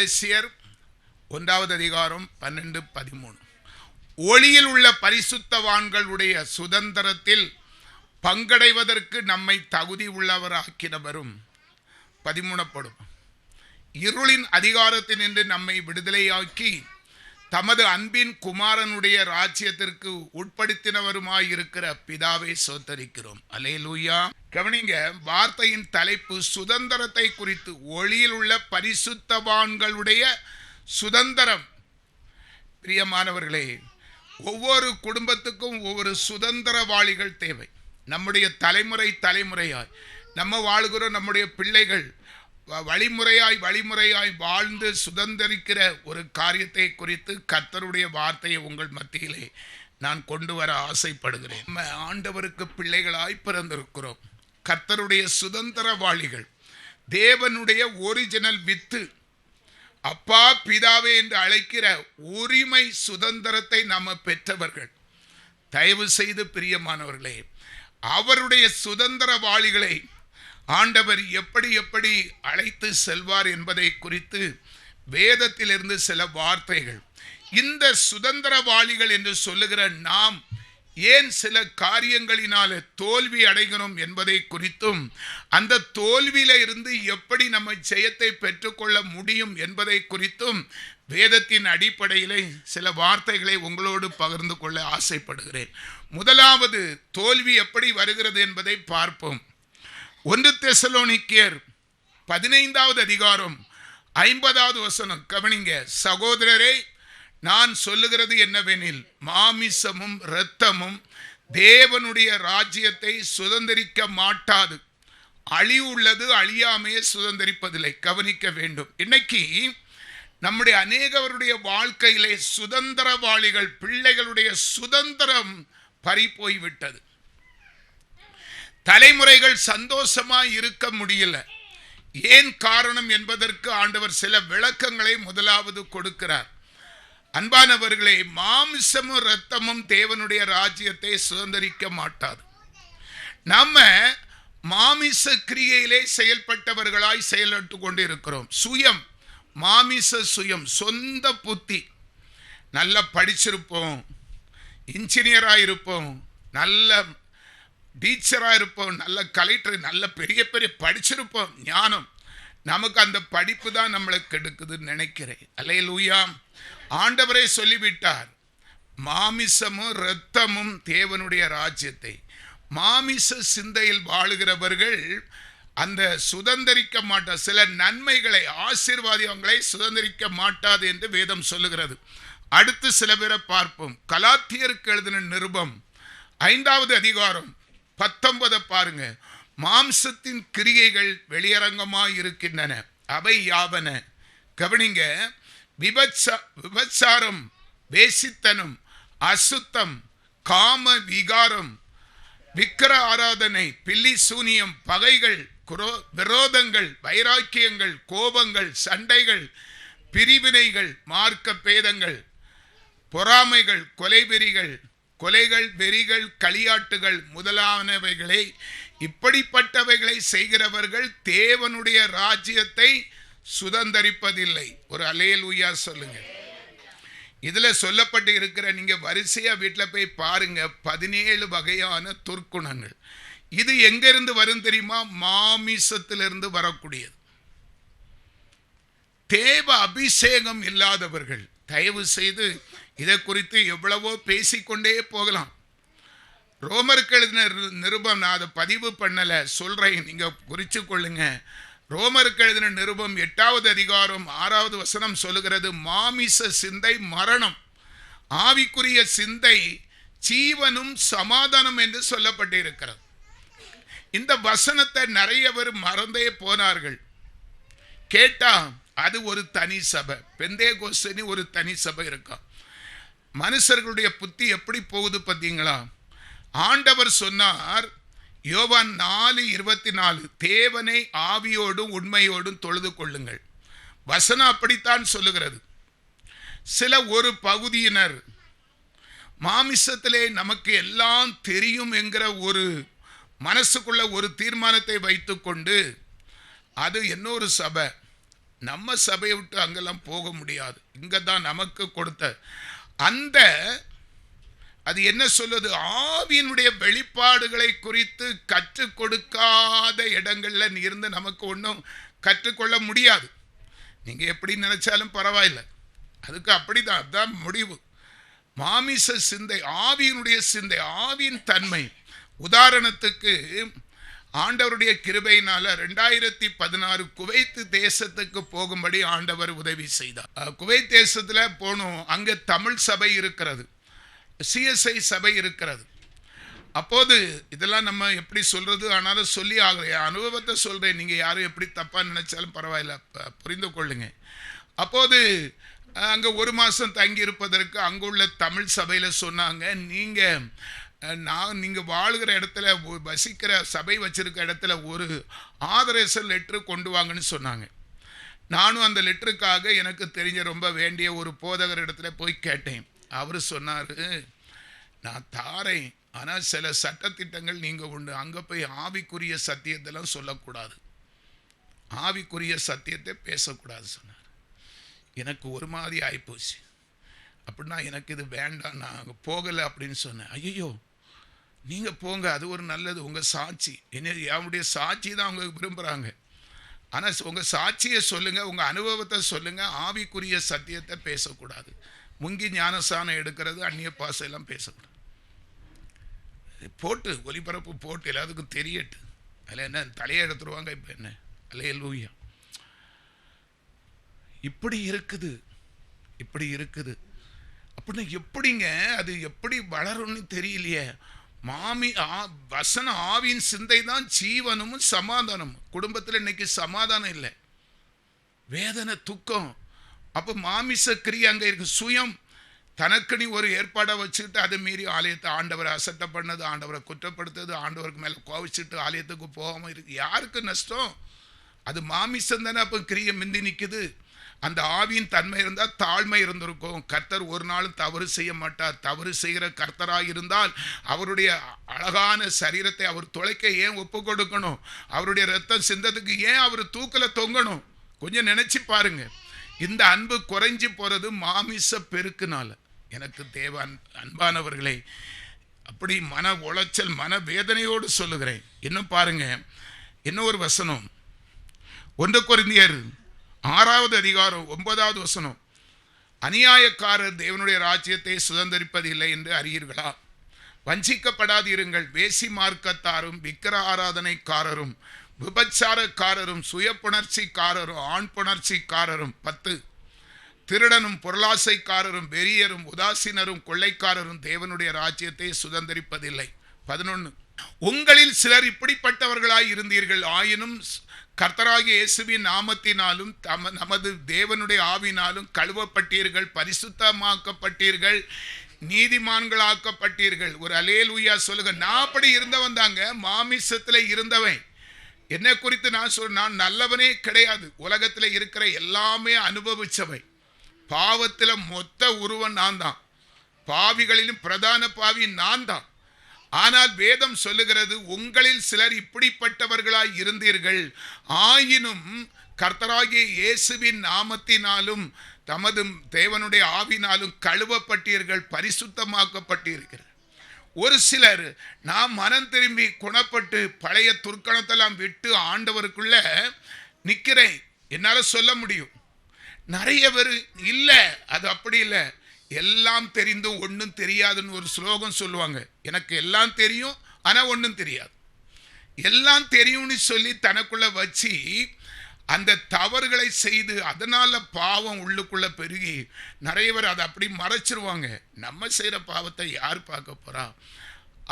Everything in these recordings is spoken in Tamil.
கொலோசியர் 1:12-13. ஒளியில் உள்ள பரிசுத்தவான்களுடைய சுதந்திரத்தில் பங்கடைவதற்கு நம்மை தகுதி உள்ளவராக்கினவரும் 13 இருளின் அதிகாரத்தினின்று நம்மை விடுதலையாக்கி தமது அன்பின் குமாரனுடைய ராஜ்யத்திற்கு உட்படுத்தினவருமாயிருக்கிற பிதாவை சோத்தரிக்கிறோம். அல்லேலூயா. கவனிங்க, வார்த்தையின் தலைப்பு சுதந்திரத்தை குறித்து. ஒளியில் உள்ள பரிசுத்தவான்களுடைய சுதந்திரம். பிரியமானவர்களே, ஒவ்வொரு குடும்பத்துக்கும் ஒவ்வொரு சுதந்திரவாளிகள் தேவை. நம்முடைய தலைமுறையாய் நம்ம வாழ்கிறோம். நம்முடைய பிள்ளைகள் வழிமுறையாய் வாழ்ந்து சுதந்திரிக்கிற ஒரு காரியத்தை குறித்து கர்த்தருடைய வார்த்தையை உங்கள் மத்தியிலே நான் கொண்டு வர ஆசைப்படுகிறேன். நம்ம ஆண்டவருக்கு பிள்ளைகளாய் பிறந்திருக்கிறோம். கர்த்தருடைய சுதந்திரவாளிகள், தேவனுடைய ஒரிஜினல் வித்து, அப்பா பிதாவே என்று அழைக்கிற உரிமை சுதந்திரத்தை நாம் பெற்றவர்கள். தயவு செய்து பிரியமானவர்களே, அவருடைய சுதந்திரவாளிகளை ஆண்டவர் எப்படி அழைத்து செல்வார் என்பதை குறித்து வேதத்திலிருந்து சில வார்த்தைகள். இந்த சுதந்திரவாளிகள் என்று சொல்லுகிற நாம் ஏன் சில காரியங்களினால தோல்வி அடைகிறோம் என்பதை குறித்தும், அந்த தோல்வியில இருந்து எப்படி நம்ம ஜெயத்தை பெற்றுக்கொள்ள முடியும் என்பதை குறித்தும் வேதத்தின் அடிப்படையிலே சில வார்த்தைகளை உங்களோடு பகிர்ந்து கொள்ள ஆசைப்படுகிறேன். முதலாவது, தோல்வி எப்படி வருகிறது என்பதை பார்ப்போம். 1 தெசலோனிக்கேயர் 15:50. கவனிங்க, சகோதரரே, நான் சொல்லுகிறது என்னவெனில், மாமிசமும் இரத்தமும் தேவனுடைய ராஜ்யத்தை சுதந்திரிக்க மாட்டாது. அழிவுள்ளது அழியாமையே சுதந்திரிப்பதில்லை. கவனிக்க வேண்டும். இன்னைக்கு நம்முடைய அநேகருடைய வாழ்க்கையிலே சுதந்திரவாளிகள், பிள்ளைகளுடைய சுதந்திரம் பறி போய்விட்டது. தலைமுறைகள் சந்தோஷமாய் இருக்க முடியல. ஏன் காரணம் என்பதற்கு ஆண்டவர் சில விளக்கங்களை முதலாவது கொடுக்கிறார். அன்பானவர்களே, மாமிசமும் இரத்தமும் தேவனுடைய ராஜ்யத்தை சுதந்திரிக்க மாட்டாது. நம்ம மாமிச கிரியையிலே செயல்பட்டவர்களாய் செயல்பட்டு கொண்டு இருக்கிறோம். சுயம், மாமிச சுயம், சொந்த புத்தி. நல்லா படிச்சிருப்போம், இன்ஜினியராக இருப்போம், நல்ல டீச்சராக இருப்போம், நல்ல கலெக்டர், நல்ல பெரிய படிச்சிருப்போம், ஞானம். நமக்கு அந்த படிப்பு தான் நம்மளுக்கு கெடுக்குதுன்னு நினைக்கிறேன். அல்லேலூயா. ஆண்டவரே சொல்லிவிட்டார், மாமிசமும் இரத்தமும் தேவனுடைய ராஜ்யத்தை. மாமிச சிந்தையில் வாழுகிறவர்கள் அந்த சுதந்திரிக்க மாட்டார். சில நன்மைகளை, ஆசீர்வாதங்களை சுதந்திரிக்க மாட்டாது என்று வேதம் சொல்லுகிறது. அடுத்து சில பேரை பார்ப்போம். கலாத்தியருக்கு எழுதின நிருபம் 5:19 பாருங்க. மாம்சத்தின் கிரியைகள் வெளியரங்கமாய் இருக்கின்றன. அவை யாவன? கவனிங்க, விபச்சாரம், வேசித்தனம், அசுத்தம், காம விகாரம், விக்கிர ஆராதனை, பில்லி சூனியம், பகைகள், விரோதங்கள், வைராக்கியங்கள், கோபங்கள், சண்டைகள், பிரிவினைகள், மார்க்க பேதங்கள், பொறாமைகள், கொலைகள், வெறிகள், களியாட்டுகள் முதலானவைகளை, இப்படிப்பட்டவைகளை செய்கிறவர்கள் தேவனுடைய ராஜ்யத்தை சுதந்தரிப்பதில்லை. ஒரு அல்லேலூயா சொல்லுங்க. இதுல சொல்லப்பட்டு இருக்கிற, நீங்க வரிசையா வீட்டில் போய் பாருங்க, 17 வகையான துர்க்குணங்கள். இது எங்கிருந்து வரும் தெரியுமா? மாமிசத்திலிருந்து வரக்கூடியது. தேவ அபிஷேகம் இல்லாதவர்கள். தயவு செய்து இதை குறித்து எவ்வளவோ பேசிக்கொண்டே போகலாம். ரோமருக்கு எழுதின நிருபம், நான் அதை பதிவு பண்ணல, சொல்றேன், நீங்க குறிச்சு கொள்ளுங்க. ரோமருக்கு எழுதின நிருபம் 8:6 சொல்லுகிறது, மாமிச சிந்தை மரணம், ஆவிக்குரிய சிந்தை ஜீவனும் சமாதானம் என்று சொல்லப்பட்டு இருக்கிறது. இந்த வசனத்தை நிறைய பேர் மறந்தே போனார்கள். கேட்டா அது ஒரு தனி சபை, பெந்தேகோஸ்தேனி ஒரு தனி சபை இருக்கா. மனுஷர்களுடைய புத்தி எப்படி போகுது பார்த்தீங்களா? ஆண்டவர் சொன்னார், யோவான் 4:24, தேவனை ஆவியோடும் உண்மையோடும் தொழுது கொள்ளுங்கள். வசனம் அப்படித்தான் சொல்லுகிறது. சில ஒரு பகுதியினர் மாமிசத்திலே நமக்கு எல்லாம் தெரியும் என்கிற ஒரு மனசுக்குள்ள ஒரு தீர்மானத்தை வைத்துக்கொண்டு, அது இன்னொரு சபை, நம்ம சபையை விட்டு அங்கெல்லாம் போக முடியாது. இங்கே தான் நமக்கு கொடுத்த அந்த அது என்ன சொல்லுது, ஆவியினுடைய வெளிப்பாடுகளை குறித்து கற்றுக் கொடுக்காத இடங்கள்ல நீ இருந்து நமக்கு ஒன்றும் கற்றுக்கொள்ள முடியாது. நீங்கள் எப்படி நினைச்சாலும் பரவாயில்லை, அதுக்கு அப்படிதான், அதுதான் முடிவு. மாமிச சிந்தை, ஆவியினுடைய சிந்தை, ஆவியின் தன்மை. உதாரணத்துக்கு ஆண்டவருடைய கிருபையினால 2016 குவைத் தேசத்துக்கு போகும்படி ஆண்டவர் உதவி செய்தார். குவைத் தேசத்தில் போனோம். அங்கே தமிழ் சபை இருக்கிறது, CSI சபை இருக்கிறது. அப்போது இதெல்லாம் நம்ம எப்படி சொல்றது, ஆனாலும் சொல்லி ஆகிற அனுபவத்தை சொல்றேன், நீங்க யாரும் எப்படி தப்பா நினைச்சாலும் பரவாயில்ல, புரிந்து கொள்ளுங்க. அப்போது அங்கே 1 மாதம் தங்கி இருப்பதற்கு அங்குள்ள தமிழ் சபையில் சொன்னாங்க, நீங்கள் வாழ்கிற இடத்துல வசிக்கிற சபை வச்சிருக்க இடத்துல ஒரு ஆதரேஷன் லெட்ரு கொண்டு வாங்கன்னு சொன்னாங்க. நானும் அந்த லெட்டருக்காக எனக்கு தெரிஞ்ச ரொம்ப வேண்டிய ஒரு போதகர் இடத்துல போய் கேட்டேன். அவர் சொன்னார், நான் தாரேன், ஆனால் சில சட்டத்திட்டங்கள் நீங்கள் உண்டு, அங்கே போய் ஆவிக்குரிய சத்தியத்தெல்லாம் சொல்லக்கூடாது, ஆவிக்குரிய சத்தியத்தை பேசக்கூடாது சொன்னார். எனக்கு ஒரு மாதிரி ஆகிப்போச்சு. அப்படின்னா எனக்கு இது வேண்டாம், நான் அங்கே போகலை அப்படின்னு சொன்னேன். ஐயோ, நீங்கள் போங்க, அது ஒரு நல்லது, உங்கள் சாட்சி, என்னுடைய சாட்சி தான் அவங்க விரும்புகிறாங்க. ஆனால் உங்கள் சாட்சியை சொல்லுங்கள், உங்கள் அனுபவத்தை சொல்லுங்கள், ஆவிக்குரிய சத்தியத்தை பேசக்கூடாது. முங்கி ஞானசானம் எடுக்கிறது, அந்நிய பாசையெல்லாம் பேசக்கூடாது. போட்டு ஒலிபரப்பு போட்டு எல்லாத்துக்கும் தெரியட்டு. அதில் என்ன தலையை எடுத்துருவாங்க, இப்போ என்ன அல்லேலூயா. இப்படி இருக்குது, இப்படி இருக்குது. அப்படின்னா எப்படிங்க அது எப்படி வளரும்னு தெரியலையே. வசன ஆவியின் சிந்தை தான் ஜீவனமும் சமாதானமும். குடும்பத்தில் இன்னைக்கு சமாதானம் இல்லை, வேதனை, துக்கம். அப்போ மாமிச கிரியை அங்கே இருக்கு. சுயம் தனக்குனி ஒரு ஏற்பாடை வச்சுக்கிட்டு அதை மீறி ஆலயத்தை ஆண்டவரை அசட்டை பண்ணது, ஆண்டவரை குற்றப்படுத்துறது, ஆண்டவருக்கு மேலே கோவிச்சுட்டு ஆலயத்துக்கு போகாமல் இருக்கு. யாருக்கு நஷ்டம்? அது மாமிசம் தானே. அப்போ கிரியை மிந்தி நிற்குது. அந்த ஆவியின் தன்மை இருந்தால் தாழ்மை இருந்திருக்கும். கர்த்தர் ஒரு நாளும் தவறு செய்ய மாட்டார். தவறு செய்கிற கர்த்தராக இருந்தால் அவருடைய அழகான சரீரத்தை அவர் தொலைக்க ஏன் ஒப்பு கொடுக்கணும்? அவருடைய ரத்தம் சிந்ததுக்கு ஏன் அவர் தூக்கில் தொங்கணும்? கொஞ்சம் நினைச்சு பாருங்க. இந்த அன்பு குறைஞ்சி போறது மாமிச பெருக்குனால. எனக்கு தேவ அன்பானவர்களே, அப்படி மன உளைச்சல், மன வேதனையோடு சொல்லுகிறேன். இன்னும் பாருங்க, இன்னும் ஒரு வசனம், 1 கொரிந்தியர் 6வது அதிகாரம் 9வது வசனம். அநியாயக்காரர் தேவனுடைய ராஜ்யத்தை சுதந்தரிப்பதில்லை என்று அறியீர்களா? வஞ்சிக்கப்படாதிருங்கள். வேசி மார்க்கத்தாரும் விக்கிர ஆராதனைக்காரரும் விபச்சாரக்காரரும் சுய புணர்ச்சிக்காரரும் ஆண் புணர்ச்சிக்காரரும் 10 திருடனும் பொருளாசைக்காரரும் வெறியரும் உதாசீனரும் கொள்ளைக்காரரும் தேவனுடைய ராஜ்யத்தை சுதந்தரிப்பதில்லை. 11 உங்களில் சிலர் இப்படிப்பட்டவர்களாய் இருந்தீர்கள், ஆயினும் கர்த்தராகிய இயேசுவின் நாமத்தினாலும் நமது தேவனுடைய ஆவினாலும் கழுவப்பட்டீர்கள், பரிசுத்தமாக்கப்பட்டீர்கள், நீதிமான்களாக்கப்பட்டீர்கள். ஒரு அல்லேலூயா சொல்லுங்க. நான் அப்படி இருந்தவன் தாங்க, மாமிசத்தில் இருந்தவன். என்ன குறித்து நான் நல்லவனே கிடையாது. உலகத்தில் இருக்கிற எல்லாமே அனுபவிச்சவை. பாவத்தில் மொத்த உருவம் நான் தான், பாவிகளிலும் பிரதான பாவி நான் தான். ஆனால் வேதம் சொல்லுகிறது, உங்களில் சிலர் இப்படிப்பட்டவர்களாய் இருந்தீர்கள், ஆயினும் கர்த்தராகிய இயேசுவின் நாமத்தினாலும் தமது தேவனுடைய ஆவினாலும் கழுவப்பட்டீர்கள், பரிசுத்தமாக்கப்பட்டீர்கள். ஒரு சிலர் நான் மனம் திரும்பி குணப்பட்டு பழைய துர்க்கணத்தெல்லாம் விட்டு ஆண்டவருக்குள்ள நிற்கிறேன், என்னால் சொல்ல முடியும். நிறைய பேர் இல்லை, அது அப்படி இல்லை, எல்லாம் தெரிந்தும் ஒன்றும் தெரியாதுன்னு ஒரு ஸ்லோகம் சொல்லுவாங்க. எனக்கு எல்லாம் தெரியும் ஆனால் ஒன்றும் தெரியாது. எல்லாம் தெரியும்னு சொல்லி தனக்குள்ள வச்சு அந்த தவறுகளை செய்து அதனால பாவம் உள்ளுக்குள்ள பெருகி நிறைய பேர் அதை அப்படி மறைச்சிருவாங்க. நம்ம செய்கிற பாவத்தை யார் பார்க்க போறா?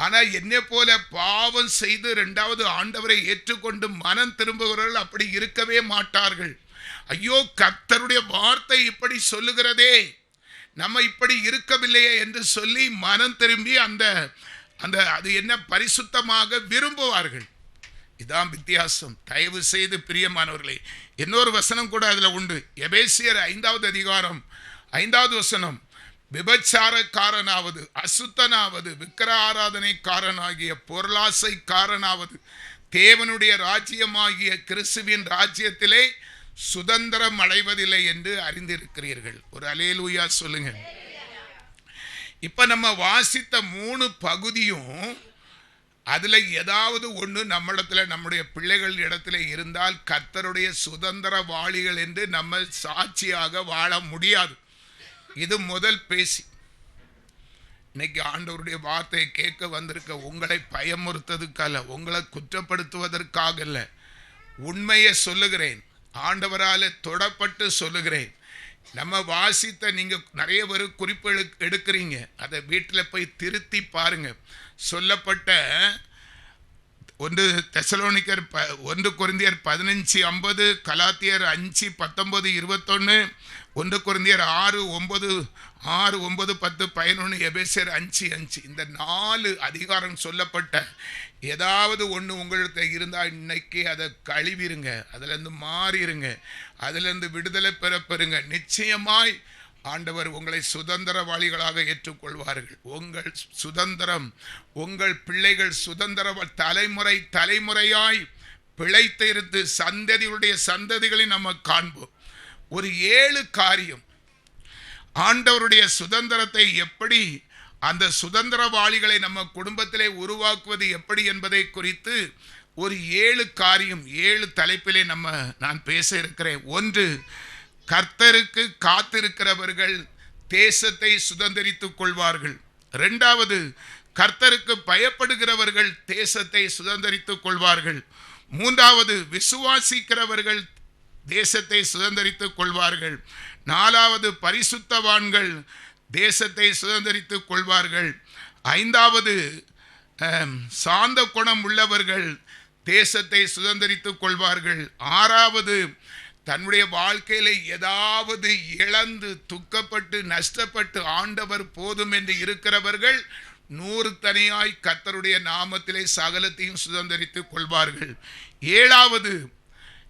ஆனால் என்னை போல பாவம் செய்து 2வது ஆண்டவரை ஏற்றுக்கொண்டு மனம் திரும்புகிறவர்கள் அப்படி இருக்கவே மாட்டார்கள். ஐயோ, கர்த்தருடைய வார்த்தை இப்படி சொல்லுகிறதே, நம்ம இப்படி இருக்கவில்லையே என்று சொல்லி மனம் திரும்பி அந்த அது என்ன பரிசுத்தமாக விரும்புவார்கள். இதான் வித்தியாசம். தயவு செய்து பிரியமானவர்களே, இன்னொரு வசனம் கூட அதில் உண்டு. எபேசியர் 5வது அதிகாரம் 5வது வசனம். விபச்சாரக்காரனாவது, அசுத்தனாவது, விக்கிர ஆராதனைக்காரனாகிய பொருளாசைக்காரனாவது தேவனுடைய ராஜ்யமாகிய கிறிஸ்துவின் ராஜ்யத்திலே சுதந்திரம் அடைவதில்லை என்று அறிந்திருக்கிறீர்கள். ஒரு அல்லேலூயா சொல்லுங்க. இப்ப நம்ம வாசித்த 3 பகுதியும் அதுல ஏதாவது ஒன்று நம்மிடத்துல, நம்முடைய பிள்ளைகள் இடத்துல இருந்தால் கர்த்தருடைய சுதந்திரவாளிகள் என்று நம்ம சாட்சியாக வாழ முடியாது. இது முதல் பேசி. இன்னைக்கு ஆண்டவருடைய வார்த்தையை கேட்க வந்திருக்க உங்களை பயமுறுத்ததுக்கல்ல, உங்களை குற்றப்படுத்துவதற்காக அல்ல, உண்மையை சொல்லுகிறேன், ஆண்டவரால் தொடப்பட்டு சொல்லுகிறேன். நம்ம வாசித்த நீங்க நிறைய பேர் குறிப்பு எடுக்கிறீங்க, அதை வீட்டில் போய் திருத்தி பாருங்க. சொல்லப்பட்ட 1 தெசலோனிக்கர் 1 கொரிந்தியர் 15:50, கலாத்தியர் 5:19, 21, 1 கொரிந்தியர் 6:9, 6:9, 10, 11, எபேசியர் 5:5, இந்த 4 அதிகாரம் சொல்லப்பட்ட ஏதாவது ஒன்று உங்கள்கிட்ட இருந்தால் இன்னைக்கு அதை கழுவிருங்க, அதிலிருந்து மாறிடுங்க, அதிலிருந்து விடுதலை பெறுங்க. நிச்சயமாய் ஆண்டவர் உங்களை சுதந்திரவாளிகளாக ஏற்றுக்கொள்வார்கள். உங்கள் சுதந்திரம், உங்கள் பிள்ளைகள் சுதந்திர தலைமுறை தலைமுறையாய் பிழைத்து இருந்து சந்ததியுடைய சந்ததிகளை நம்ம காண்போம். ஒரு 7 காரியம் ஆண்டவருடைய சுதந்திரத்தை எப்படி, அந்த சுதந்திரவாளிகளை நம்ம குடும்பத்திலே உருவாக்குவது எப்படி என்பதை குறித்து ஒரு 7 காரியம், 7 தலைப்பிலே நான் பேச இருக்கிறேன். 1, கர்த்தருக்கு காத்திருக்கிறவர்கள் தேசத்தை சுதந்திரித்துக் கொள்வார்கள். 2வது, கர்த்தருக்கு பயப்படுகிறவர்கள் தேசத்தை சுதந்திரித்துக் கொள்வார்கள். 3வது, விசுவாசிக்கிறவர்கள் தேசத்தை சுதந்திரித்துக் கொள்வார்கள். 4வது, பரிசுத்தவான்கள் தேசத்தை சுதந்திரித்துக் கொள்வார்கள். 5வது, சாந்த குணம் உள்ளவர்கள் தேசத்தை சுதந்திரித்துக் கொள்வார்கள். 6வது, தன்னுடைய வாழ்க்கையில ஏதாவது இழந்து துக்கப்பட்டு நஷ்டப்பட்டு ஆண்டவர் போதும் என்று இருக்கிறவர்கள் 100 தனியாய் கர்த்தருடைய நாமத்திலே சகலத்தையும் சுதந்திரித்துக் கொள்வார்கள். 7வது,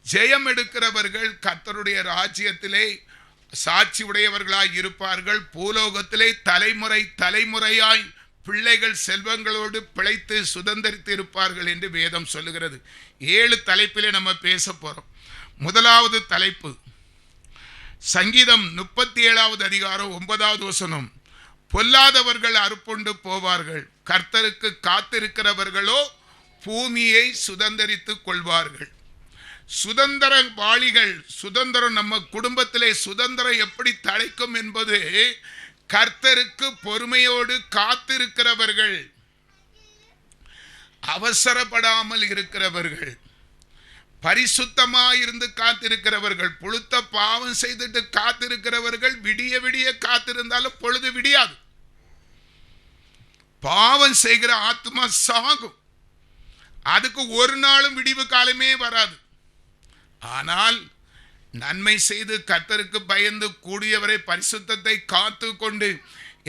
ஜெயம் எடுக்கிறவர்கள் கர்த்தருடைய ராஜ்யத்திலே சாட்சி உடையவர்களாய் இருப்பார்கள். பூலோகத்திலே தலைமுறை தலைமுறையாய் பிள்ளைகள் செல்வங்களோடு பிழைத்து சுதந்திரித்து இருப்பார்கள் என்று வேதம் சொல்லுகிறது. 7 தலைப்பிலே நம்ம பேச போறோம். முதலாவது தலைப்பு, சங்கீதம் 37வது அதிகாரம் 9வது வசனம். பொல்லாதவர்கள் அறுப்புண்டு போவார்கள், கர்த்தருக்கு காத்திருக்கிறவர்களோ பூமியை சுதந்திரித்துக் கொள்வார்கள். சுதந்திரவாளிகள், சுதந்திரம் நம்ம குடும்பத்திலே சுதந்திரம் எப்படி தழைக்கும் என்பது கர்த்தருக்கு பொறுமையோடு காத்திருக்கிறவர்கள், அவசரப்படாமல் இருக்கிறவர்கள், பரிசுத்தமாயிருந்து காத்திருக்கிறவர்கள். புழுத்த பாவம் செய்துட்டு காத்திருக்கிறவர்கள் விடிய விடிய காத்திருந்தாலும் பொழுது விடியாது. பாவம் செய்கிற ஆத்மா சாகும், அதுக்கு ஒரு நாளும் விடிவு காலமே வராது. ஆனால் நன்மை செய்து கர்த்தருக்கு பயந்து கூடியவரை பரிசுத்தத்தை காத்து கொண்டு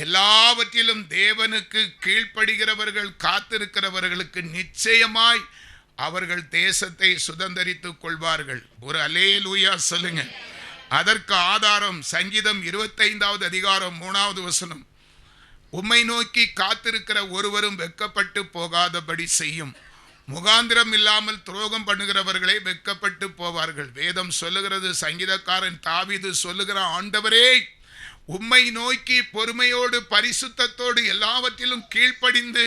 எல்லாவற்றிலும் தேவனுக்கு கீழ்ப்படுகிறவர்கள் காத்திருக்கிறவர்களுக்கு நிச்சயமாய் அவர்கள் தேசத்தை சுதந்திரித்துக் கொள்வார்கள். ஒரு அல்லேலூயா சொல்லுங்க. அதற்கு ஆதாரம் சங்கீதம் 25வது அதிகாரம் 3வது வசனம். உம்மை நோக்கி காத்திருக்கிற ஒருவரும் வெட்கப்பட்டு போகாதபடி செய்யும், முகாந்திரம் இல்லாமல் துரோகம் பண்ணுகிறவர்களே வெட்கப்பட்டு போவார்கள். வேதம் சொல்லுகிறது, சங்கீதக்காரன் தாவீது சொல்லுகிற, ஆண்டவரே உம்மை நோக்கி பொறுமையோடு பரிசுத்தத்தோடு எல்லாவற்றிலும் கீழ்ப்படிந்து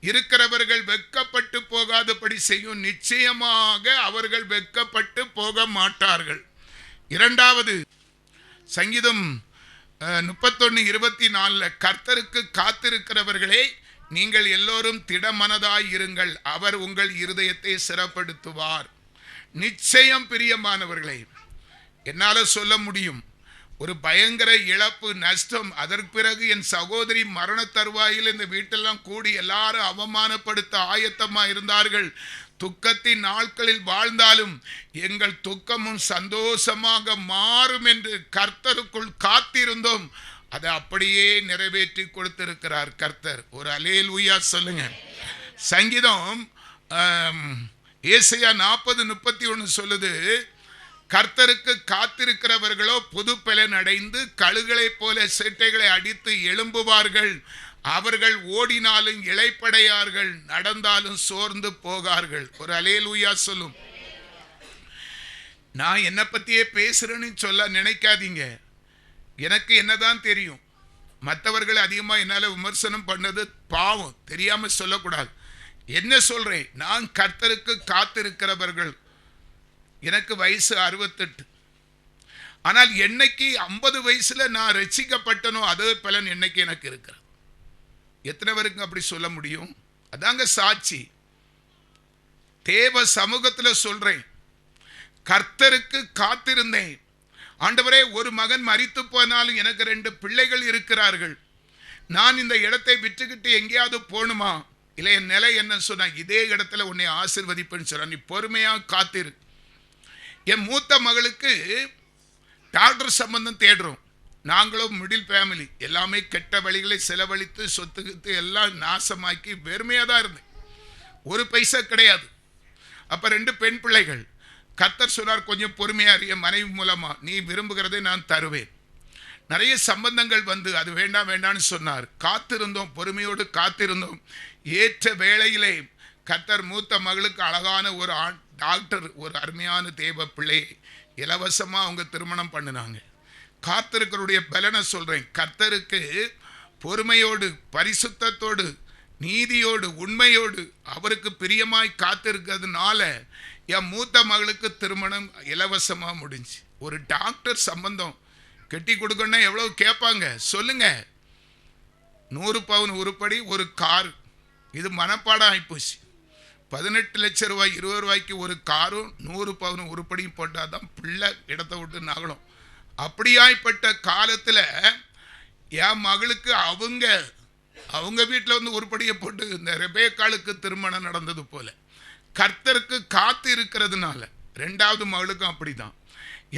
இருக்கிறவர்கள் வெட்கப்பட்டு போகாதபடி செய்யும், நிச்சயமாக அவர்கள் வெட்கப்பட்டு போக மாட்டார்கள். 2வது சங்கீதம் 31:24, கர்த்தருக்கு காத்திருக்கிறவர்களே நீங்கள் எல்லோரும் திடமனதாய் இருங்கள், அவர் உங்கள் இருதயத்தை சிறப்படுத்துவார். நிச்சயம் பிரியமானவர்களே, என்னால சொல்ல முடியும், ஒரு பயங்கர இழப்பு நஷ்டம், அதற்கு பிறகு என் சகோதரி மரண தருவாயில் இந்த வீட்டெல்லாம் கூடி எல்லாரும் அவமானப்படுத்த ஆயத்தமா இருந்தார்கள். துக்கத்தின் நாட்களில் வாழ்ந்தாலும் எங்கள் துக்கமும் சந்தோஷமாக மாறும் என்று கர்த்தருக்குள் காத்திருந்தோம். அதை அப்படியே நிறைவேற்றி கொடுத்திருக்கிறார் கர்த்தர். ஒரு அல்லேலூயா சொல்லுங்க. சங்கீதம் ஏசாயா 40:31 சொல்லுது, கர்த்தருக்கு காத்திருக்கிறவர்களோ புது பலன் அடைந்து கழுகளைப் போல சேட்டைகளை அடித்து எழும்புவார்கள், அவர்கள் ஓடினாலும் இளைப்படையார்கள், நடந்தாலும் சோர்ந்து போகார்கள். ஒரு அல்லேலூயா சொல்லும். நான் என்னை பற்றியே பேசுகிறேன்னு சொல்ல நினைக்காதீங்க. எனக்கு என்னதான் தெரியும். மற்றவர்கள் அதிகமாக என்னால் விமர்சனம் பண்ணது பாவம், தெரியாமல் சொல்லக்கூடாது. என்ன சொல்கிறேன், நான் கர்த்தருக்கு காத்திருக்கிறவர்கள். எனக்கு வயசு 68. ஆனால் என்னைக்கு 50 வயசில் நான் ரட்சிக்கப்பட்டனோ அதே பலன் என்னைக்கு எனக்கு இருக்கிறது. எத்தனை பேருக்கு அப்படி சொல்ல முடியும்? அதாங்க சாட்சி. தேவ சமூகத்தில் சொல்றேன், கர்த்தருக்கு காத்திருந்தேன். ஆண்டவரே, ஒரு மகன் மரித்து போனாலும் எனக்கு 2 பிள்ளைகள் இருக்கிறார்கள். நான் இந்த இடத்தை விட்டுக்கிட்டு எங்கேயாவது போகணுமா? இல்லை, என் நிலை என்ன சொன்னா, இதே இடத்துல உன்னை ஆசீர்வதிப்பேன்னு சொன்ன, நீ பொறுமையா காத்திரு. என் மூத்த மகளுக்கு டாக்டர் சம்பந்தம் தேடுறோம். நாங்களும் மிடில் ஃபேமிலி, எல்லாமே கெட்ட வழிகளை செலவழித்து சொத்துக்கிட்டு எல்லாம் நாசமாக்கி வெறுமையாக தான் இருந்தேன். ஒரு பைசா கிடையாது. அப்போ 2 பெண் பிள்ளைகள். கர்த்தர் சொன்னார், கொஞ்சம் பொறுமையா என் மனைவி மூலமா நீ விரும்புகிறதை நான் தருவேன். நிறைய சம்பந்தங்கள் வந்து அது வேண்டாம் வேண்டாம்னு சொன்னார். காத்திருந்தோம், பொறுமையோடு காத்திருந்தோம். ஏற்ற வேளையிலே கர்த்தர் மூத்த மகளுக்கு அழகான ஒரு டாக்டர், ஒரு அருமையான தேவ பிள்ளையை இலவசமாக அவங்க திருமணம் பண்ணினாங்க. காத்திருக்கிறவருடைய பலனை சொல்றேன். கர்த்தருக்கு பொறுமையோடு, பரிசுத்தத்தோடு, நீதியோடு, உண்மையோடு, அவருக்கு பிரியமாய் காத்திருக்கிறதுனால என் மூத்த மகளுக்கு திருமணம் இலவசமாக முடிஞ்சு. ஒரு டாக்டர் சம்பந்தம் கட்டி கொடுக்கணும்னா எவ்வளவு கேட்பாங்க சொல்லுங்க? 100 பவுன் உருப்படி, ஒரு கார். இது மனப்பாடம் ஆகிப்போச்சு. 18 லட்சம் ரூபாய், 20 ரூபாய்க்கு ஒரு காரும் 100 பவுன் உருப்படியும் போட்டால் தான் பிள்ளை இடத்த விட்டு நகலும். அப்படியாய்ப்பட்ட காலத்தில் என் மகளுக்கு அவங்க வீட்டில் வந்து உருப்படியை போட்டு இந்த ரெபேக்காளுக்கு திருமணம் நடந்தது போல கர்த்தருக்கு காத்து இருக்கிறதுனால 2வது மகளுக்கும் அப்படிதான்.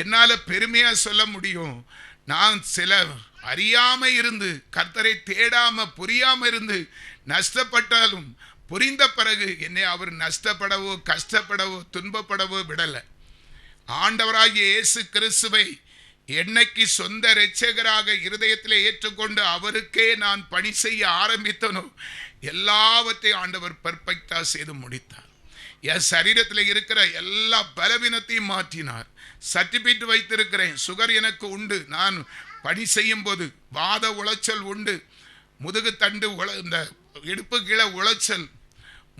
என்னால் பெருமையாக சொல்ல முடியும், நான் சில அறியாம இருந்து, கர்த்தரை தேடாம புரியாம இருந்து நஷ்டப்பட்டாலும் புரிந்த பிறகு என்னை அவர் நஷ்டப்படவோ கஷ்டப்படவோ துன்பப்படவோ விடலை. ஆண்டவராகிய இயேசு கிறிஸ்துவை என்னைக்கு சொந்த இரட்சகராக இருதயத்தில் ஏற்றுக்கொண்டு அவருக்கே நான் பணி செய்ய ஆரம்பித்தனோ எல்லாவற்றையும் ஆண்டவர் பெர்ஃபெக்டாக செய்து முடித்தார். என் சரீரத்தில் இருக்கிற எல்லா பலவீனத்தையும் மாற்றினார். சர்டிபிகேட் வைத்திருக்கிறேன், சுகர் எனக்கு உண்டு. நான் பணி செய்யும் போது வாத உளைச்சல் உண்டு, முதுகு தண்டு இந்த இடுப்பு கீழே உளைச்சல்,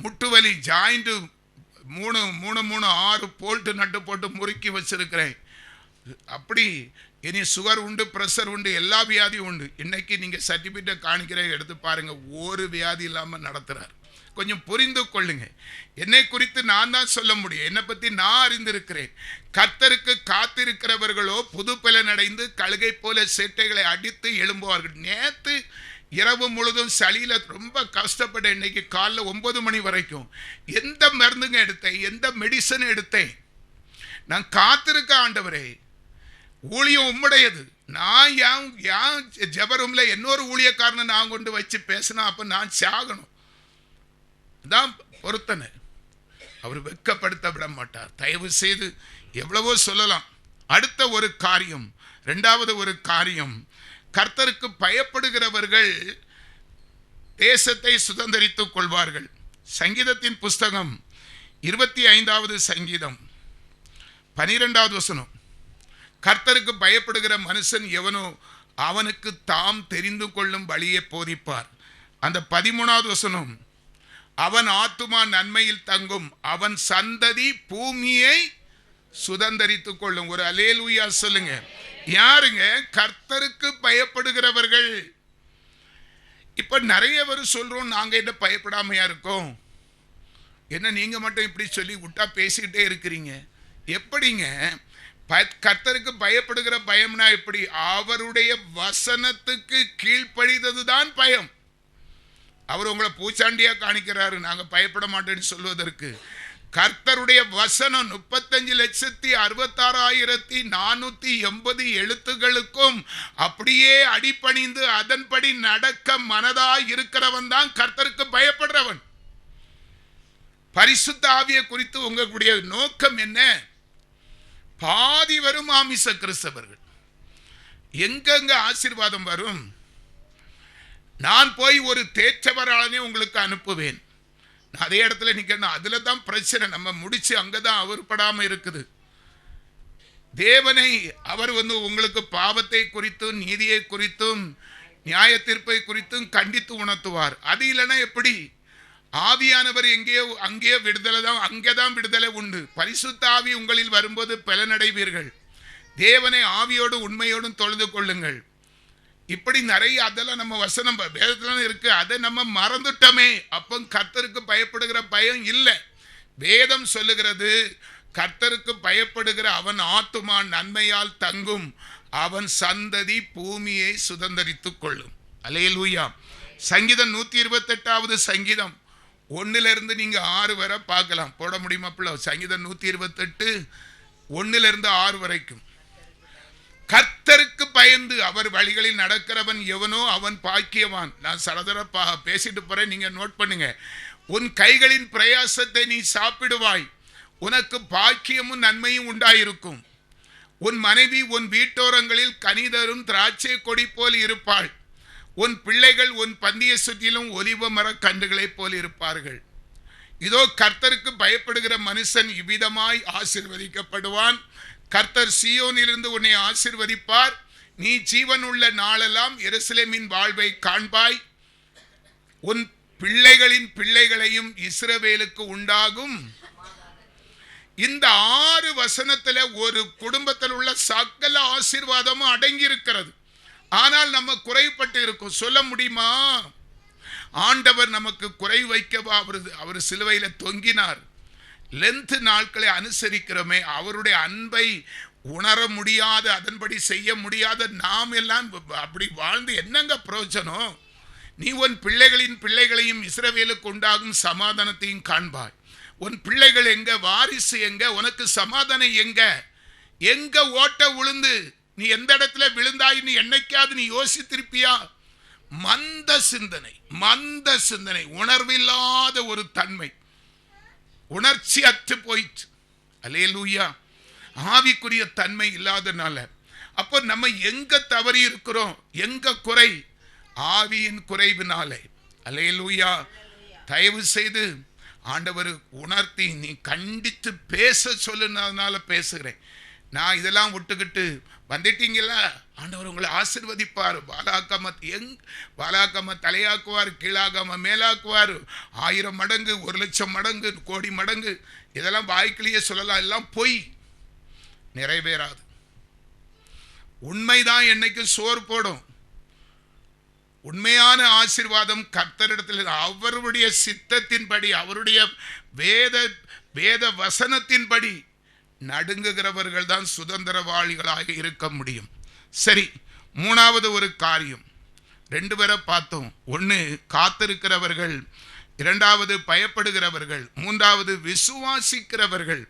முட்டுவலி, ஜாயிண்ட் 3 போல்ட்டு நட்டு போட்டு முறுக்கி வச்சிருக்கிறேன். அப்படி இனி சுகர் உண்டு, ப்ரெஷர் உண்டு, எல்லா வியாதியும் உண்டு. இன்னைக்கு நீங்கள் சர்டிஃபிகேட்டை காணிக்கிறேன், எடுத்து பாருங்க, ஒரு வியாதி இல்லாமல் நடத்துகிறார். கொஞ்சம் புரிந்து கொள்ளுங்க. என்னை குறித்து நான் தான் சொல்ல முடியும், என்னை பற்றி நான் அறிந்திருக்கிறேன். கர்த்தருக்கு காத்திருக்கிறவர்களோ புது பலன் அடைந்து கழுகை போல சேட்டைகளை அடித்து எழும்புவார்கள். நேற்று இரவு முழுதும் சளியில் ரொம்ப கஷ்டப்பட்ட, இன்னைக்கு காலைல 9 மணி வரைக்கும் எந்த மருந்துங்க எடுத்தேன், எந்த மெடிசன் எடுத்தேன்? நான் காத்திருக்க ஆண்டவரே, ஊழியம் உம்முடையது. நான் ஏன் ஜெபரூம்ல இன்னொரு ஊழியக்காரனை நான் கொண்டு வச்சு பேசினா அப்ப நான் சாகணும். தான் பொருத்தனை. அவர் வெட்கப்படுத்த விட மாட்டார். தயவு செய்து எவ்வளவோ சொல்லலாம். அடுத்த ஒரு காரியம், 2வது ஒரு காரியம், கர்த்தருக்கு பயப்படுகிறவர்கள் தேசத்தை சுதந்தரித்துக் கொள்வார்கள். சங்கீதத்தின் புஸ்தகம் 25வது சங்கீதம் 12வது வசனம். கர்த்தருக்கு பயப்படுகிற மனுஷன் எவனோ அவனுக்கு தாம் தெரிந்து கொள்ளும் வழியை போதிப்பார். அந்த 13வது வசனம், அவன் ஆத்துமா நன்மையில் தங்கும், அவன் சந்ததி பூமியை சுதந்தரித்துக் கொள்ளும். ஒரு அல்லேலூயா சொல்லுங்க. யாருங்க? கர்த்தருக்கு பயப்படுகிறவர்கள். இப்ப நிறைய பேர் சொல்றோம், நாங்க என்ன பயப்படாமையா இருக்கோம்? என்ன நீங்க மட்டும் இப்படி சொல்லி விட்டா பேசிக்கிட்டே இருக்கிறீங்க? எப்படிங்க? கர்த்தருக்கு பயப்படுகிற பயம்னா எப்படி? அவருடைய வசனத்துக்கு கீழ்ப்படிந்தது தான் பயம். அவர் உங்களை பூச்சாண்டியா காணிக்கிறாரு நாங்க பயப்பட மாட்டேன்னு சொல்வதற்கு. கர்த்தருடைய வசனம் 35,66,480 எழுத்துகளுக்கும் அப்படியே அடிபணிந்து அதன்படி நடக்க மனதாய் இருக்கிறவன் தான் கர்த்தருக்கு பயப்படுறவன். பரிசுத்த ஆவியை குறித்து உங்களுடைய நோக்கம் என்ன? பாதி வரும் ஆமிச கிறிஸ்தவர்கள். எங்கெங்க ஆசீர்வாதம் வரும்? நான் போய் ஒரு தேற்றவராளனே உங்களுக்கு அனுப்புவேன். அதே இடத்துல நிக்கணும். அதுல தான் பிரச்சனை. நம்ம முடிச்சு அங்கதான் அவர்படாம இருக்குது. தேவனை அவர் உங்களுக்கு பாவத்தை குறித்தும் நீதியை குறித்தும் நியாய தீர்ப்பை குறித்தும் கண்டித்து உணர்த்துவார். அது இல்லைன்னா எப்படி? ஆவியானவர் எங்கேயோ அங்கேயோ விடுதலை தான், அங்கேதான் விடுதலை உண்டு. பரிசுத்த ஆவி உங்களில் வரும்போது பலனடைவீர்கள். தேவனை ஆவியோடு உண்மையோடும் தொழுது கொள்ளுங்கள். இப்படி நிறைய அதெல்லாம் நம்ம வசனம் வேதத்துல இருக்கு. அதை நம்ம மறந்துட்டோமே. அப்போ கர்த்தருக்கு பயப்படுகிற பயம் இல்லை. வேதம் சொல்லுகிறது, கர்த்தருக்கு பயப்படுகிற அவன் ஆத்துமா நன்மையால் தங்கும், அவன் சந்ததி பூமியை சுதந்தரித்துக் கொள்ளும். அல்லேலூயா. சங்கீதம் 128வது சங்கீதம் 1 நீங்க 6 வரை பார்க்கலாம். போட முடியுமா பிள்ளை? சங்கீதம் 128 1 6 வரைக்கும். கர்த்தருக்கு பயந்து அவர் வழிகளில் நடக்கிறவன் எவனோ அவன் பாக்கியவான். நான் சரதர பேசிட்டு போறேன், நீங்க நோட் பண்ணுங்க. உன் கைகளின் பிரயாசத்தை நீ சாப்பிடுவாய், உனக்கு பாக்கியமும் நன்மையும் உண்டாயிருக்கும். உன் மனைவி உன் வீட்டோரங்களில் கனிதரும் திராட்சை கொடி போல் இருப்பாள். உன் பிள்ளைகள் உன் பந்திய சுற்றிலும் ஒலிவ மர கன்றுகளைப் போல் இருப்பார்கள். இதோ கர்த்தருக்கு பயப்படுகிற மனுஷன் இவ்விதமாய் ஆசீர்வதிக்கப்படுவான். கர்த்தர் சீயோனிலிருந்து உன்னை ஆசீர்வதிப்பார். நீ ஜீவன் உள்ள நாளெல்லாம் எருசலேமின் வாழ்வை காண்பாய். உன் பிள்ளைகளின் பிள்ளைகளையும் இஸ்ரவேலுக்கு உண்டாகும். இந்த 6 வசனத்துல ஒரு குடும்பத்தில் உள்ள சகல ஆசீர்வாதமும் அடங்கி இருக்கிறது. ஆனால் நம்ம குறைப்பட்டு இருக்கும். சொல்ல முடியுமா? ஆண்டவர் நமக்கு குறை வைக்கவா அவர் சிலுவையில தொங்கினார். லென்த் நாட்களை அனுசரிக்கிறோமே, அவருடைய அன்பை உணர முடியாத, அதன்படி செய்ய முடியாத நாம் எல்லாம் அப்படி வாழ்ந்து என்னங்க பிரயோஜனம்? நீ உன் பிள்ளைகளின் பிள்ளைகளையும் இஸ்ரவேலுக்கு உண்டாகும் சமாதானத்தையும் காண்பாய். உன் பிள்ளைகள் எங்க, வாரிசு எங்க, உனக்கு சமாதானம் எங்க? எங்க ஓட்ட விழுந்து நீ எந்த இடத்துல விழுந்தாயின்னு என்னைக்காவது நீ யோசித்திருப்பியா? மந்த சிந்தனை, உணர்வில்லாத ஒரு தன்மை, உணர்ச்சி அற்று போயிற்று. அல்லேலூயா. ஆவிக்குரிய தன்மை இல்லாதனால அப்போ நம்ம எங்க தவறி இருக்கிறோம்? எங்க குறை? ஆவியின் குறைவினாலே. அல்லேலூயா. தயவு செய்து ஆண்டவர் உணர்த்தி நீ கண்டித்து பேச சொல்லுனதுனால பேசுகிறேன். நான் இதெல்லாம் விட்டுக்கிட்டு வந்துட்டீங்களா, ஆண்டவர் உங்களை ஆசீர்வதிப்பார். பாலாக்காம தலையாக்குவார், கீழாக்காம மேலாக்குவார். 1000 மடங்கு, 1,00,000 மடங்கு, கோடி மடங்கு, இதெல்லாம் வாய்க்கிலேயே சொல்லலாம். எல்லாம் பொய், நிறைவேறாது. உண்மைதான் என்னைக்கு சோறு போடும். உண்மையான ஆசீர்வாதம் கர்த்தரிடத்தில் அவருடைய சித்தத்தின்படி, அவருடைய வேத வசனத்தின்படி நடுங்குகிறவர்கள் தான் சுதந்திரவாளிகளாக இருக்க முடியும். சரி, 3வது ஒரு காரியம் 2 பேரை பார்த்தோம். 1 காத்திருக்கிறவர்கள், 2வது பயப்படுகிறவர்கள், 3வது விசுவாசிக்கிறவர்கள்.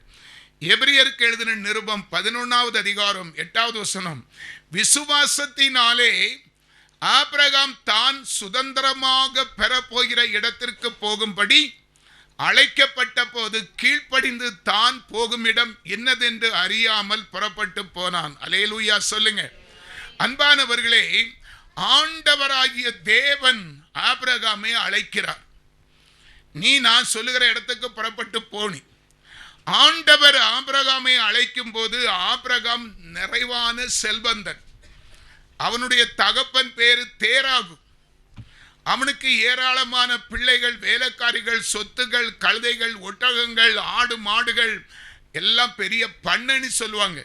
எபிரியருக்கு எழுதின நிருபம் 11வது அதிகாரம் 8வது வசனம். விசுவாசத்தினாலே ஆபிரகாம் தான் சுதந்திரமாக பெறப்போகிற இடத்திற்கு போகும்படி அழைக்கப்பட்ட போது கீழ்ப்படிந்து தான் போகும் இடம் என்னதென்று அறியாமல் புறப்பட்டு போனான். அல்லேலூயா சொல்லுங்க. அன்பானவர்களே, ஆண்டவராகிய தேவன் ஆபிரகாமை அழைக்கிறார். நீ நான் சொல்லுகிற இடத்துக்கு புறப்பட்டு போனி. ஆண்டவர் ஆபிரகாமை அழைக்கும் போது ஆபிரகாம் நிறைவான செல்வந்தன். அவனுடைய தகப்பன் பேரு தேராகு. அவனுக்கு ஏராளமான பிள்ளைகள், வேலைக்காரிகள், சொத்துகள், கழுதைகள், ஒட்டகங்கள், ஆடு மாடுகள், எல்லாம் பெரிய பண்ணன்னு சொல்லுவாங்க.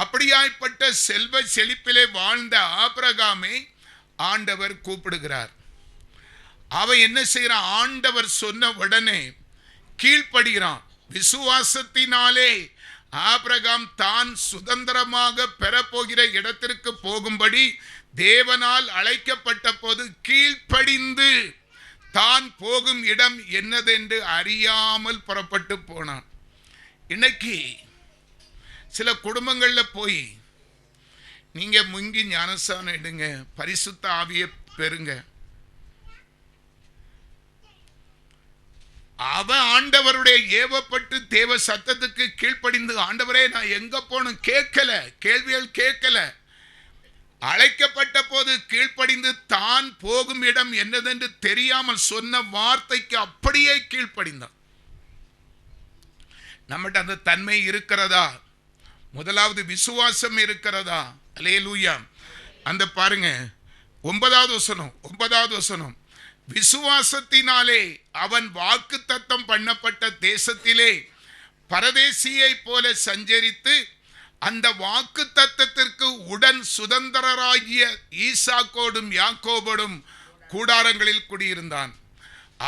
அப்படியாய்ப்பட்ட செல்வ செழிப்பிலே வாழ்ந்த ஆபிரகாமை ஆண்டவர் கூப்பிடுகிறார். அவன் என்ன செய்யறான்? ஆண்டவர் சொன்ன உடனே கீழ்ப்படுகிறான். விசுவாசத்தினாலே ஆபிரகாம் தான் சுதந்திரமாக பெறப்போகிற இடத்திற்கு போகும்படி தேவனால் அழைக்கப்பட்ட போது கீழ்ப்படிந்து தான் போகும் இடம் என்னதென்று அறியாமல் புறப்பட்டு போனான். இன்னைக்கு சில குடும்பங்கள்ல போய் நீங்க முங்கி ஞானஸ்தானம் எடுங்க, பரிசுத்த ஆவியை பெறுங்க. அவன் ஆண்டவருடைய ஏவப்பட்டு தேவ சத்தத்துக்கு கீழ்ப்படிந்து, ஆண்டவரே நான் எங்க போனும் கேட்கல, கேள்விகள் கேட்கல. அழைக்கப்பட்ட போது கீழ்ப்படிந்து தான் போகும் இடம் என்னதென்று தெரியாமல் சொன்ன வார்த்தைக்கு அப்படியே கீழ்ப்படிந்தான். நம்மகிட்ட அந்த தன்மை இருக்கிறதா? முதலாவது விசுவாசம் இருக்கிறதா? அல்லேலூயா. அந்த பாருங்க 9வது வசனம், விசுவாசத்தினாலே அவன் வாக்குத்தத்தம் பண்ணப்பட்ட தேசத்திலே பரதேசியை போல சஞ்சரித்து அந்த வாக்குத்தத்தத்திற்கு உடன் சுதந்திரராகிய ஈசாக்கோடும் யாக்கோபோடும் கூடாரங்களில் குடியிருந்தான்.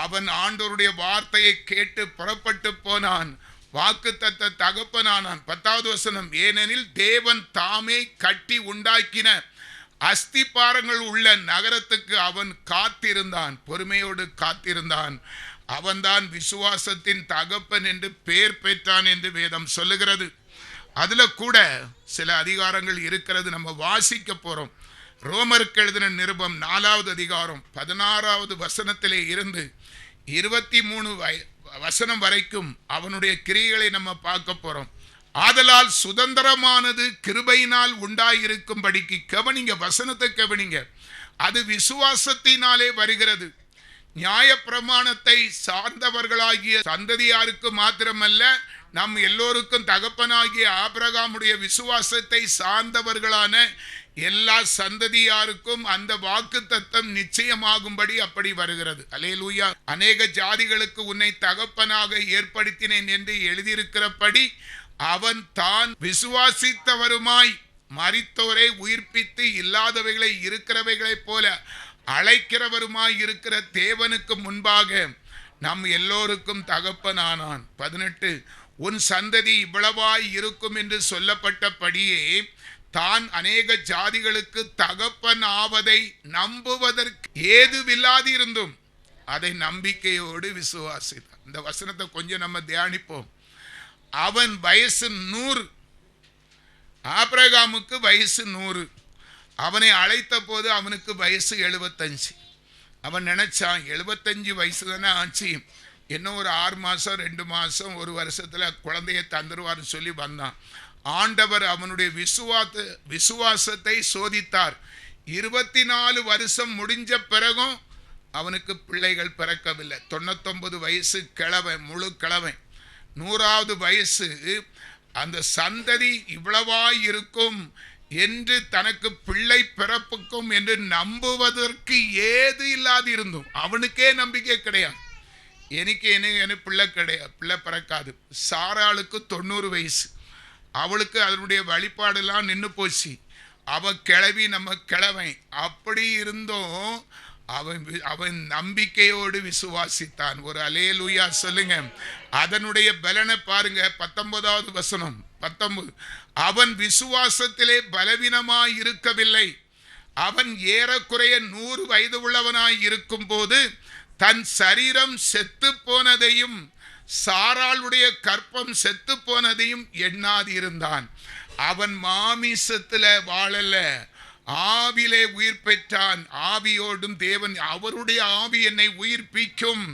அவன் ஆண்டவருடைய வார்த்தையை கேட்டு புறப்பட்டு போனான், வாக்குத்தத்த தகப்பனானான். 10வது வசனம், ஏனெனில் தேவன் தாமே கட்டி உண்டாக்கின அஸ்திபாரங்கள் உள்ள நகரத்துக்கு அவன் காத்திருந்தான், பொறுமையோடு காத்திருந்தான். அவன்தான் விசுவாசத்தின் தகப்பன் என்று பெயர் பெற்றான் என்று வேதம் சொல்லுகிறது. அதுல கூட சில அதிகாரங்கள் இருக்கிறது, நம்ம வாசிக்க போறோம். ரோமருக்கு எழுதின நிருபம் 4வது அதிகாரம் 16வது வசனத்திலே இருந்து 23 வசனம் வரைக்கும் அவனுடைய கிரியைகளை நம்ம பார்க்க போறோம். ஆதலால் சுதந்திரமானது கிருபையினால் உண்டாயிருக்கும்படிக்கு, கவனிங்க, வசனத்தை கவனிங்க, அது விசுவாசத்தினாலே வருகிறது. நியாய பிரமாணத்தை சார்ந்தவர்களாகிய சந்ததியாருக்கு மாத்திரமல்ல, நம் எல்லோருக்கும் தகப்பனாகிய ஆபிரகாமுடைய விசுவாசத்தை சார்ந்தவர்களான எல்லா சந்ததியாருக்கும் அந்த வாக்குத்தத்தம் நிச்சயமாகும்படி அப்படி வருகிறது. அல்லேலூயா. அநேக ஜாதிகளுக்கு உன்னை தகப்பனாக ஏற்படுத்தினேன் என்று எழுதியிருக்கிறபடி அவன் தான் விசுவாசித்தவருமாய் மரித்தோரை உயிர்ப்பித்து இல்லாதவைகளை இருக்கிறவைகளைப் போல அழைக்கிறவருமாய் இருக்கிற தேவனுக்கு முன்பாக நம் எல்லோருக்கும் தகப்பனானான். 18, உன் சந்ததி இவ்வளவாய் இருக்கும் என்று சொல்லப்பட்டபடியே தான் அநேக ஜாதிகளுக்கு தகப்பன் ஆவதை நம்புவதற்கு ஏதுவில்லாதிருந்தும் அதை நம்பிக்கையோடு விசுவாசித்தான். இந்த வசனத்தை கொஞ்சம் நம்ம தியானிப்போம். அவன் வயசு 100, ஆபிரகாமுக்கு வயசு 100. அவனை அழைத்த போது அவனுக்கு வயசு 75. அவன் நினைச்சான் 75 வயசு தானே ஆச்சு, இன்னும் ஒரு 6 மாசம் 2 மாசம் 1 வருஷத்துல குழந்தைய தந்துருவார்னு சொல்லி வந்தான். ஆண்டவர் அவனுடைய விசுவாசத்தை சோதித்தார். 24 வருஷம் முடிஞ்ச பிறகும் அவனுக்கு பிள்ளைகள் பிறக்கவில்லை. 99 வயசு கிழவன், முழு கிழவன். 100வது வயசு அந்த சந்ததி இவ்வளவாய் இருக்கும் என்று தனக்கு பிள்ளை பிறப்புக்கும் என்று நம்புவதற்கு ஏது இல்லாது இருந்தும் அவனுக்கே நம்பிக்கை கிடையாது. எனக்கு பிள்ளை கிடையாது, பிள்ளை பிறக்காது. சாராளுக்கு 90 வயசு, அவளுக்கு அதனுடைய வழிபாடெல்லாம் நின்று போச்சு. அவ கிளவி, நம்ம கிழவன். அப்படி இருந்தும் அவன் நம்பிக்கையோடு விசுவாசித்தான். ஒரு அல்லேலூயா சொல்லுங்க. அதனுடைய பலனை பாருங்க. 19வது வசனம் 19, அவன் விசுவாசத்திலே பலவீனமாய் இருக்கவில்லை. அவன் ஏறக்குறைய 100 வயது உள்ளவனாய் இருக்கும் போது தன் சரீரம் செத்து போனதையும் சாராளுடைய கற்பம் செத்து போனதையும் எண்ணாது இருந்தான். அவன் மாமிசத்துல வாழல, ஆவிலே உயிர் பெற்றான். ஆவியோடும் தேவன், அவருடைய ஆவி என்னை உயிர்ப்பிக்கும்.